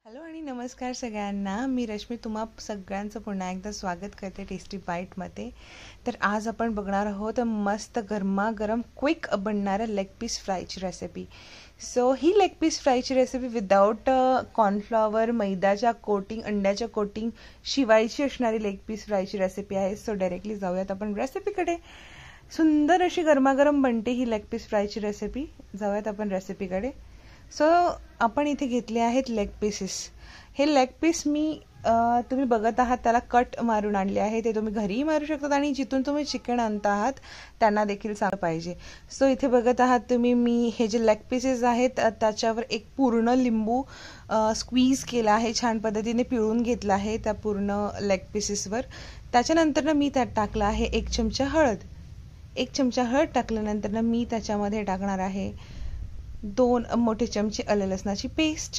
Hello आणि नमस्कार सगळ्यांना. मी रश्मी तुम्हा सगळ्यांचं पुन्हा एकदा स्वागत करते टेस्टी बाईटमध्ये. तर आज आपण बघणार आहोत मस्त गरमागरम क्विक बनणारं लेग पीस फ्रायची रेसिपी. सो ही लेग पीस फ्रायची रेसिपी विदाऊट कॉर्नफ्लॉवर, मैद्याच्या कोटिंग, अंड्याच्या कोटिंग शिवायची असणारी लेग पीस फ्रायची रेसिपी आहे. सो डायरेक्टली जाऊयात आपण रेसिपीकडे. सुंदर अशी गरमागरम बनते ही लेग पीस फ्रायची रेसिपी. जाऊयात आपण रेसिपीकडे. सो आपण इथे घेतले आहेत लेग पीसेस. हे लेग पीस मी तुम्ही बघत आहात त्याला कट मारून आणले आहे. ते तुम्ही घरीही मारू शकतात आणि जिथून तुम्ही चिकन आणता आहात त्यांना देखील सांग पाहिजे. सो इथे बघत आहात तुम्ही मी हे जे लेग पीसेस आहेत त्याच्यावर एक पूर्ण लिंबू स्क्वीज केला आहे, छान पद्धतीने पिळून घेतला आहे त्या पूर्ण लेग पीसेसवर. त्याच्यानंतर मी त्यात टाकला आहे 1 चमचा हळद. 1 चमचा हळद टाकल्यानंतर मी त्याच्यामध्ये टाकणार आहे 2 मोठे चमचे आलं लसणाची पेस्ट.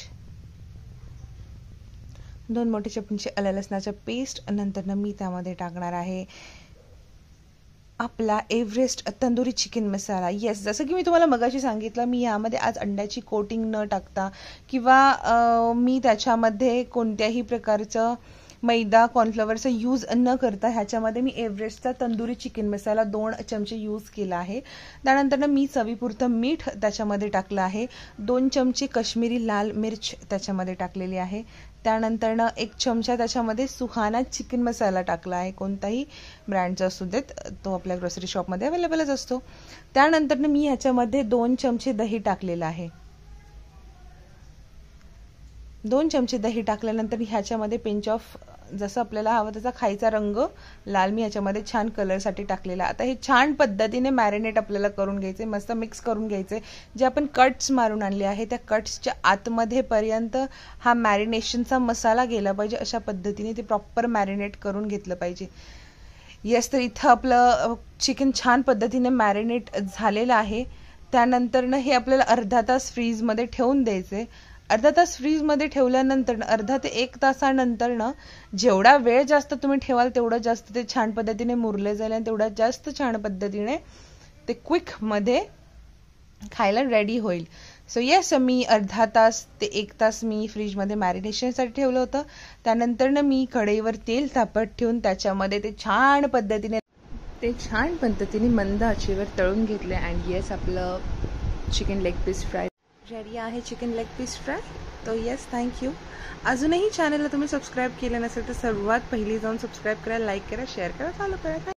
2 मोठे चमचे आलं लसणाचं पेस्ट. नंतर मी त्यामध्ये टाकणार आहे आपला एव्हरेस्ट तंदुरी चिकन मसाला. येस, जसं की मी तुम्हाला मगाशी सांगितलं, मी यामध्ये आज अंड्याची कोटिंग न टाकता किंवा मी त्याच्यामध्ये कोणत्याही प्रकारचं मैदा कॉर्नफ्लॉवरचा यूज न करता ह्याच्यामध्ये मी एव्हरेस्टचा तंदुरी चिकन मसाला 2 चमचे यूज केला आहे. त्यानंतर मी चवीपुरतं मीठ त्याच्यामध्ये टाकलं आहे. 2 चमचे काश्मीरी लाल मिर्च त्याच्यामध्ये टाकलेली आहे. त्यानंतर 1 चमचा त्याच्यामध्ये सुहाना चिकन मसाला टाकला आहे. कोणताही ब्रँडचा असू देत, तो आपल्या ग्रोसरी शॉपमध्ये अवेलेबलच असतो. त्यानंतर मी ह्याच्यामध्ये 2 चमचे दही टाकलेलं आहे. 2 चमचे दही टाकल्यानंतर ह्याच्यामध्ये पिंच ऑफ जसं आपल्याला हवं तसा खायचा रंग लाल मी ह्याच्यामध्ये छान कलरसाठी टाकलेला. आता हे छान पद्धतीने मॅरिनेट आपल्याला करून घ्यायचे, मस्त मिक्स करून घ्यायचे. जे आपण कट्स मारून आणले आहे त्या कट्सच्या आतमध्ये पर्यंत हा मॅरिनेशनचा मसाला गेला पाहिजे. अशा पद्धतीने ते प्रॉपर मॅरिनेट करून घेतलं पाहिजे. येस, तर इथं आपलं चिकन छान पद्धतीने मॅरिनेट झालेलं आहे. त्यानंतर हे आपल्याला अर्धा तास फ्रीजमध्ये ठेवून द्यायचे. अर्धा तास फ्रीजमध्ये ठेवल्यानंतर अर्धा ते 1 तासानंतर जेवढा वेळ जास्त तुम्ही ठेवाल तेवढं जास्त ते छान पद्धतीने मुरले जाईल आणि तेवढा जास्त छान पद्धतीने ते क्विकमध्ये खायला रेडी होईल. सो येस, मी अर्धा तास ते 1 तास मी फ्रीजमध्ये मॅरिनेशनसाठी ठेवलं होतं. त्यानंतर मी कढईवर तेल तापत ठेवून त्याच्यामध्ये ते छान पद्धतीने मंद आचेवर तळून घेतले. अँड येस, आपलं chicken leg piece fry ready आहे. Chicken leg piece fry. तो येस, थँक्यू. अजूनही चॅनलला तुम्ही सबस्क्राईब केलं नसेल तर सर्वात पहिली जाऊन सबस्क्राईब करा, लाईक करा, शेअर करा, फॉलो करा.